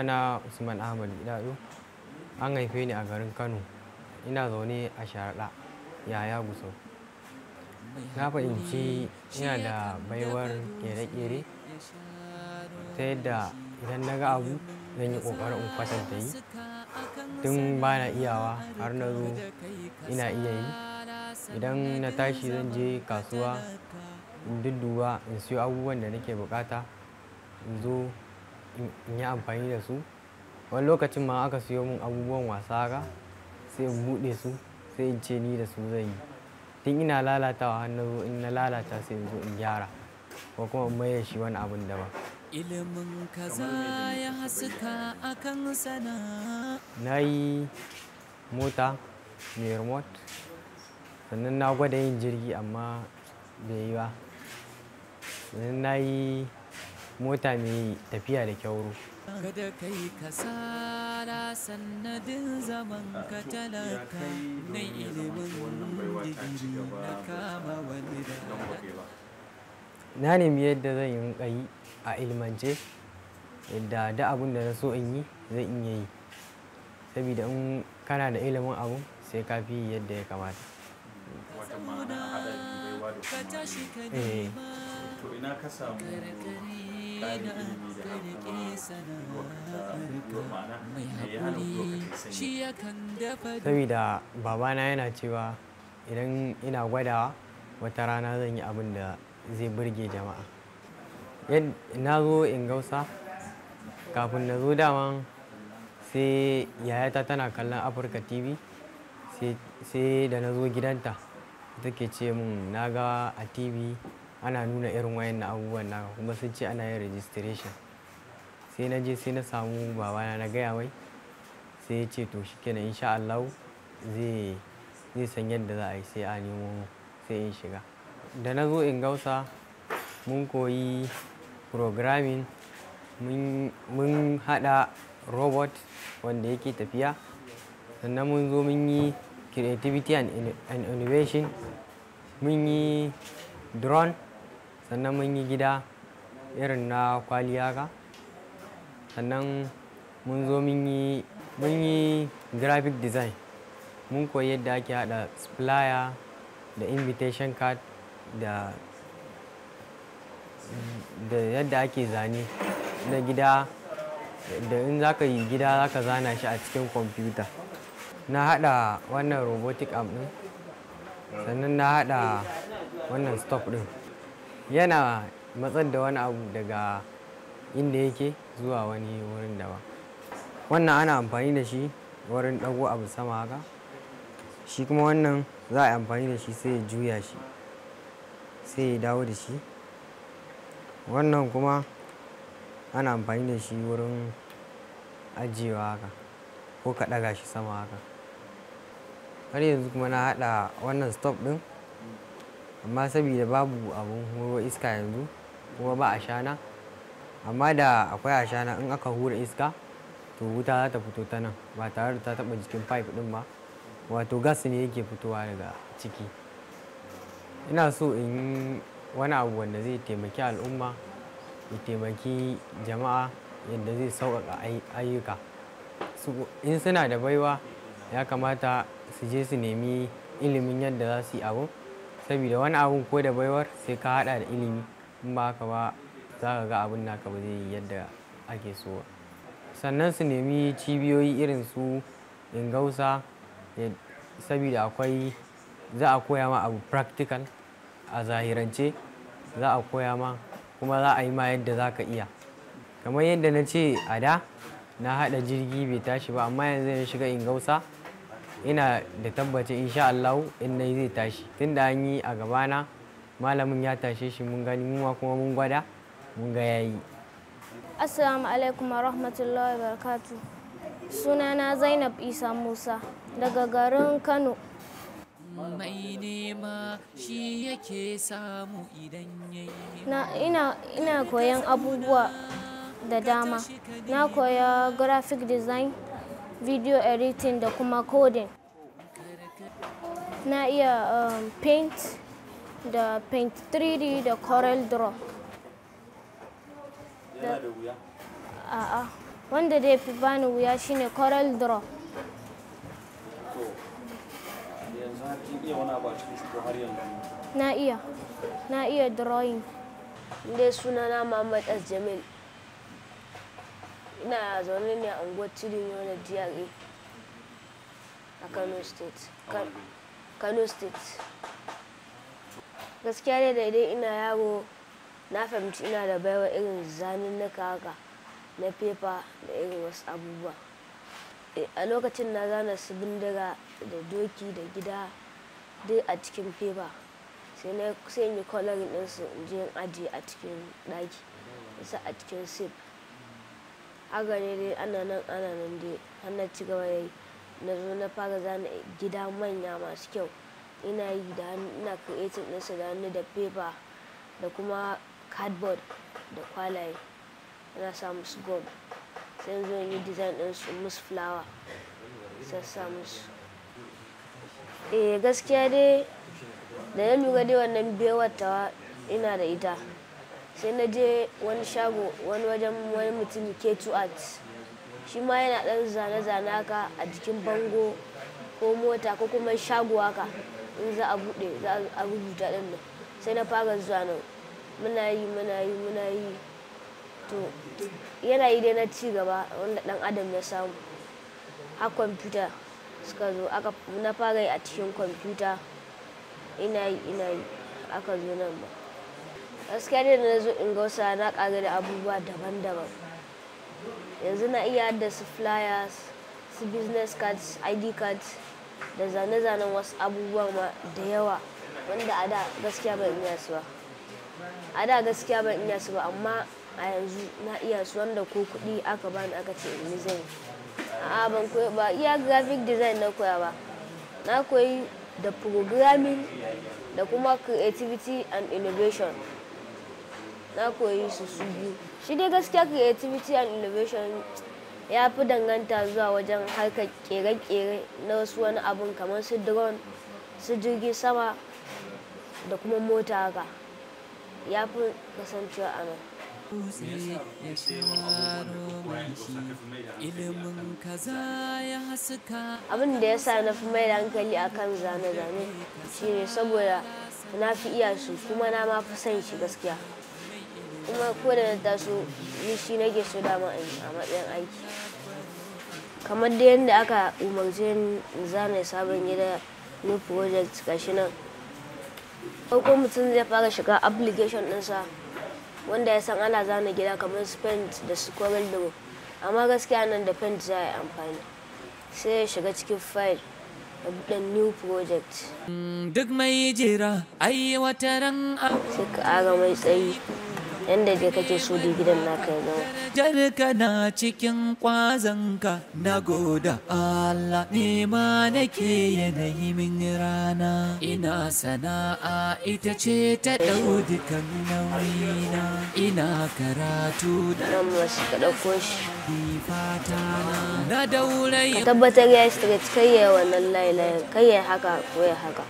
Sunana Usman Ahmad Gidado. An haife ni a garin Kano. Ina zaune a Sharaɗa, Yaya Gusau. Na fahimci ina da baiwar ƙere-ƙere ta yadda idan na ga abu zan yi ƙoƙarin in kwatanta yi. Tun ba na iyawa har na zo ina iya yi. Idan na tashi zan je kasuwa in dudduba in siyo abubuwan da nake buƙata in zo in yi amfani da su. Wani lokacin ma aka siyo min abubuwan wasa haka sai in buɗe su sai in ce ni da su zan yi. Tun ina lalatawa har na zo in na lalata sai in zo in gyara ko kuma in maye shi wani abun daban. Ilimin kaza ya haska akan sana. Na yi mota mai remote, sannan na gwada yin jirgi amma bai yi ba. Sannan na yi mota mai tafiya da kyauro. Kada kai kasala sannadin zaman ka talaka na ilimin digiri na kama wani da. Na nemi yadda zan yi yi a ilmance, yadda da abin da na so in yi zan iya yi. Saboda in kana da ilimin abu sai ka fi yadda ya kamata. To ina ka samu saboda babana yana cewa idan ina gwadawa wata rana zan yi abin da zai burge jama'a. Na zo in gausa kafin na zo daman sai yayata tana kallon Afirka TV sai da na zo gidanta take ce min na ga a TV ana nuna irin wayannan abubuwan naka kuma sun ce ana yin registration. Sai na je sai na samu babana na gaya mai sai ya ce to shikenan insha Allah zai san yadda za a yi sai a nemo sai in shiga. Da na zo in gausa mun koyi programming, mun haɗa robot wanda yake tafiya, sannan mun zo mun yi creativity and innovation, mun yi drone, sannan mun yi gida irin na kwaliya ka, sannan mun zo mun yi graphic design. Mun koyi yadda ake haɗa supplier da invitation card da yadda ake zane na gida, da in za ka yi gida za ka zana shi a cikin kwamfuta. Na haɗa wannan robotic arm ɗin, sannan na haɗa wannan stop ɗin. Yana matsar da wani abu daga inda yake zuwa wani wurin daban. Wannan ana amfani da shi wurin ɗago abu sama haka. Shi kuma wannan za a yi amfani da shi sai ya juya shi, sai ya dawo da shi. Wannan kuma ana amfani da shi wurin ajiyewa haka ko ka ɗaga shi sama haka. Har yanzu kuma na haɗa wannan stop ɗin, amma saboda babu abun huro iska yanzu kuma ba ashana. Amma da akwai ashana in aka hura iska to wuta za ta fito ta nan ba tare da ta taɓa jikin pipe ɗin ba. Wato gas ne yake fitowa daga ciki. Ina so in yi wani abu wanda zai taimaki al'umma, ya taimaki jama'a yadda zai sauƙaƙa ayyuka. In suna da baiwa ya kamata su je su nemi ilimin yadda za su yi abu. Saboda wani abun ko da baiwar sai ka haɗa da ilimi, in ba haka ba za ka ga abun naka ba zai yi yadda ake so ba. Sannan su nemi cibiyoyi irin su Ingausa, saboda za a koya ma abu practical a zahirance, za a koya ma kuma za a yi ma yadda za ka iya. Kamar yadda na ce a da na haɗa jirgi bai tashi ba, amma yanzu na shiga Ingausa ina da tabbacin insha Allah in nayi zai tashi. Tunda an yi a gabana malamin ya tashe shi mun gani, mu ma kuma mun gwada mun ga yayi. Assalamu alaikum wa rahmatullahi wa barakatuh. Sunana Zainab Isa Musa daga garin Kano. Mai nema shi yake samu idan yayi. Ina koyan abubuwa da dama. Na koya graphic design, video editing da kuma coding. Na iya paint da paint 3D da Corel Draw. Yana da wuya? A'a, wanda dai fi bani wuya shine Corel Draw. yanzu har kin iya wani abu a cikin su har yanzu? Na iya drawing. Dai sunana Muhammad S. Jamil. Ina zaune ne a unguwar Tudun Yola GRA a Kano State. Kano State. Gaskiya dai daidai ina yaro na fahimci ina da baiwa irin zanen na haka na fefa da irin wasu abubuwa. A lokacin na zana su bindiga da doki da gida duk a cikin fefa. Sai in yi coloring ɗinsu in je in ajiye a cikin ɗaki, isa a cikin sif. Haka ne dai ana nan dai har na ci gaba yayi. Na zo na fara zana gida manya masu kyau. Ina yi da hannu, ina creating ɗinsu da hannu da fefa da kuma cardboard da kwalaye. Ina sa musu gum. Sai in zo in yi design ɗinsu musu flower. Sassa musu. Gaskiya dai da ya lura dai wannan bewar tawa ina da ita. Sai na je wani shago, wani wajen wani mutum K2 Art. Shi ma yana ɗan zane-zane haka a jikin bango ko mota ko kuma shago haka. In za a buɗe za a rubuta ɗin nan. Sai na fara zuwa nan. Muna yi. To yanayi dai na ci gaba wanda ɗan adam ya samu. Har kwamfuta suka zo na fara yi a cikin kwamfuta. Ina yi aka zo nan ba. Gaskiya dai na zo in gausa na ƙara da abubuwa daban-daban. Yanzu na iya haɗa su flyers, su business cards, ID cards da zane-zanen wasu abubuwa ma da yawa wanda a da gaskiya ban iya su ba. Amma a yanzu na iya su wanda ko kuɗi aka bani aka ce in yi zan. A'a ban koyi ba iya graphic design na koya ba. Na koyi da programming da kuma creativity and innovation. Na koyi su biyu. Shi dai gaskiya creativity and innovation ya fi danganta zuwa wajen harkar kere-kere na wasu wani abun kamar su drone, su jirgin sama da kuma mota haka. Ya fi kasancewa a nan. Abin da ya sa na fi mai da hankali a kan zane-zane shine saboda na fi iya su kuma na ma fi son shi gaskiya. Kuma ko da na taso ni shi nake so dama a matsayin aiki. Kamar da yadda aka umarce ni in zana sabon gida new project gashi nan. Farko mutum zai fara shiga application ɗinsa wanda ya san ana zana gida kamar su paint da su Corel Draw. Amma gaskiya nan da paint za a yi amfani. Sai ya shiga cikin file da buɗe new project. Duk mai jira ai wata ran sai ka aga mai tsayi yanda dai kake so da gidan naka ya zama. Jarka na cikin kwazanka na goda Allah nema nake yanayi min rana. Ina sana'a ita ce ta ɗau dukan nauyina. Ina karatu da nan masu ka ɗauko shi. fata na daurai. Ka tabbatar ya yi straight kai ya wannan layi kai ya haka ko ya haka.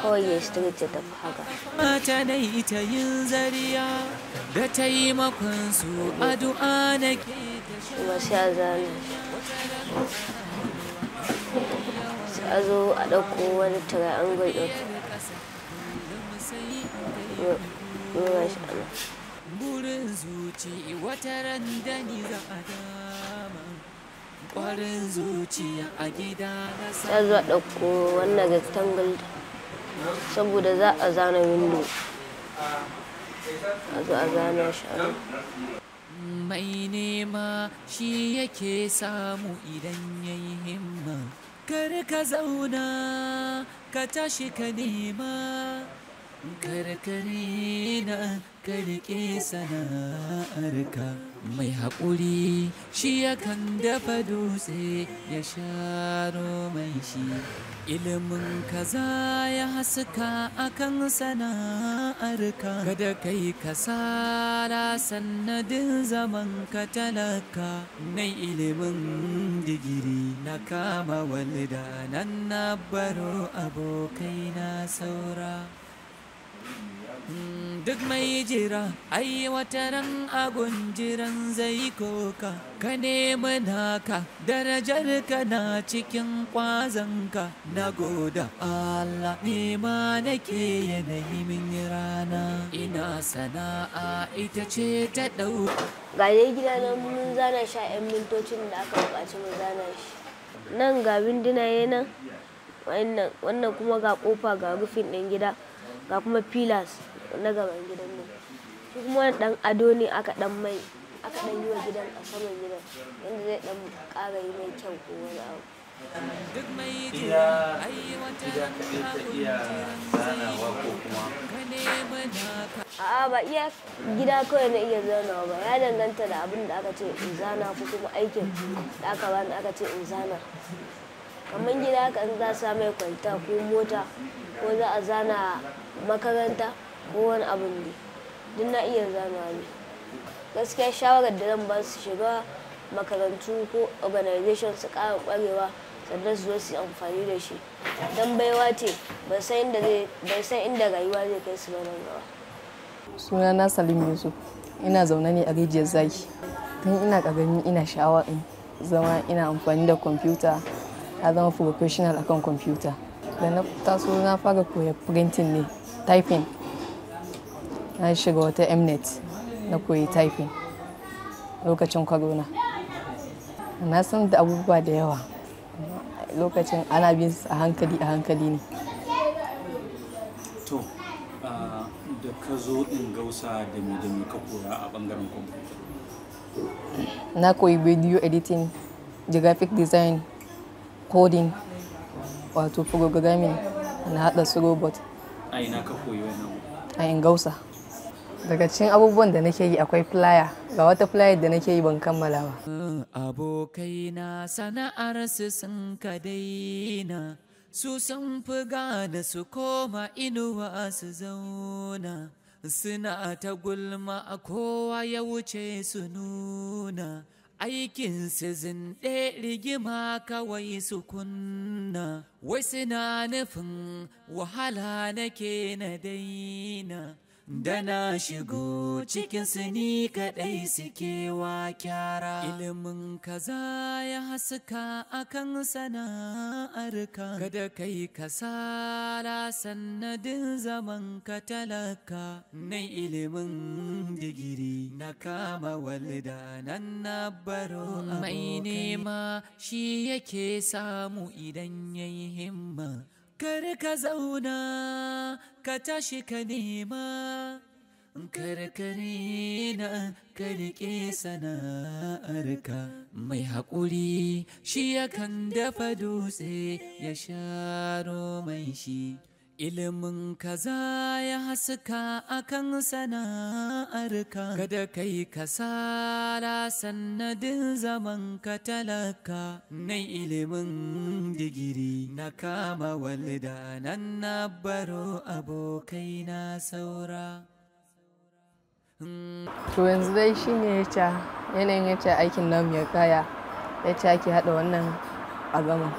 Kawai ya straight ya tafi haka. Mata na ita yin zariya da taimakon su addu'a na ke kuma sai a zana sai a zo a ɗauko wani triangle ɗin nuna shi ana. burin zuci wata ran da ni za a dama ƙwarin zuciya a gida na sai a zo a ɗauko wannan rectangle saboda za a zana window. A zo a zana shi a nan. mai nema shi yake samu idan ya yi himma. Kar ka zauna ka tashi ka nema. Kar ka rena ka riƙe sana'arka. Mai haƙuri shi yakan dafa dutse ya sharo mai shi. Ilimin kaza ya haska akan sana'arka. Kada kai kasala sannadin zaman ka talaka. Nai ilimin digiri na kama walda nan na baro abokai na saura. Duk mai jira ai wataran agun jiran zai koka, ka nemi naka darajar ka na cikin kwazanka. Na goda Allah nema nake yanayi min rana, ina sana'a ita ce ta ɗau. Ga dai gida nan mun zana shi a 'yan mintocin da aka buƙaci mu zana shi. Nan ga winduna nan, wannan kuma ga ƙofa, ga rufin ɗin gida, ga kuma pillars na gaban gidan nan. Shi kuma dan ado ne aka dan yi wa gidan a saman gidan yanda zai dan ƙara yi mai kyau ko wani abu. Duk mai Iya kaɗai ta iya zanawa ko kuma? A'a ba iya gida kawai na iya zanawa ba, ya danganta da abin da aka ce in zana ko kuma aikin da aka bani aka ce in zana. Kamar gida haka in za sa mai kwalta ko mota ko za a zana makaranta ko wani abin ne duk na iya zanawa ne. Gaskiya shawarar da zan ba su shiga makarantu ko organization su ƙara ƙwarewa sannan su zo su yi amfani da shi don baiwa ce ban san inda rayuwa zai kai su nan gaba. Sunana Salim Yusuf, ina zaune ne a Rijiyar Zaki. Tun ina ƙarami ina sha'awa in zama ina amfani da kwamfuta, na zama professional akan kwamfuta. Da na taso na fara koya printing ne, typing. Na shiga wata Mnet na koyi typing lokacin corona. Na san da abubuwa da yawa, lokacin ana bin a hankali ne. To, da ka zo in gausa da me ka koya a bangaren kwamfuta? Na koyi video editing, graphic design, coding, wato programming, na haɗa su robot. A ina ka koyi wannan? A Ingausa. Daga cikin abubuwan da nake yi akwai flyer, ga wata flyer da nake yi ban kammala ba. Abokai na sana'ar su sun ka daina, su sun fi gane su koma inuwa su zauna, suna ta gulma a kowa ya wuce su nuna, aikin su zinɗe rigima kawai su kunna, wai suna nufin wahala nake na daina. Da na shigo cikin su ni kaɗai suke wa kyara. Ilimin kaza ya haska akan sana'arka, kada kai kasala sannadin zaman ka talaka. Na ilimin digiri na kama walda nan na baro mai nema shi yake samu idan yayi himma. Kar ka zauna ka tashi ka nema, kar ka rena ka riƙe sana'arka. Mai haƙuri shi yakan dafa dutse ya sharo mai shi. Ilimin kaza ya haska akan sana'arka, kada kai kasala sannadin zaman ka talaka. Na ilimin digiri na kama walda nan na baro abokai na saura. To yanzu dai shi ne yanayin yace aikin namu ya kaya, yace ake haɗa wannan a gama.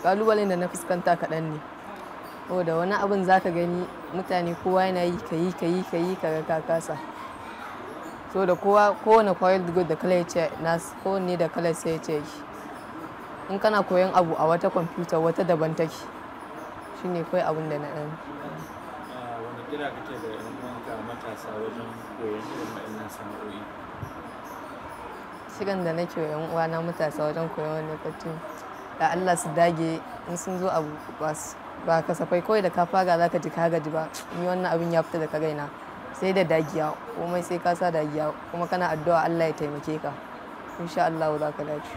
Ƙalubalen da na fuskanta kaɗan ne. Da wani abin za ka gani mutane kowa yana yi ka yi ka kasa. So da kowane coiled good da kala yace nasu, kowanne da kala sai yace shi. In kana koyon abu a wata kwamfuta wata daban take, shine kawai abin da na ɗan. Wani kira kake da yan uwanka matasa wajen koyon irin waɗannan sana'o'i? Shirin da nake wa yan uwana matasa wajen koyon wani lokaci, da Allah su dage in sun zo abu ba kasafai kawai da ka fara za ka ji ka gaji ba. Ni wannan abin ya fita daga raina, sai da dagiya, komai sai ka sa dagiya kuma kana addu'a Allah ya taimake ka, insha Allah za ka dace.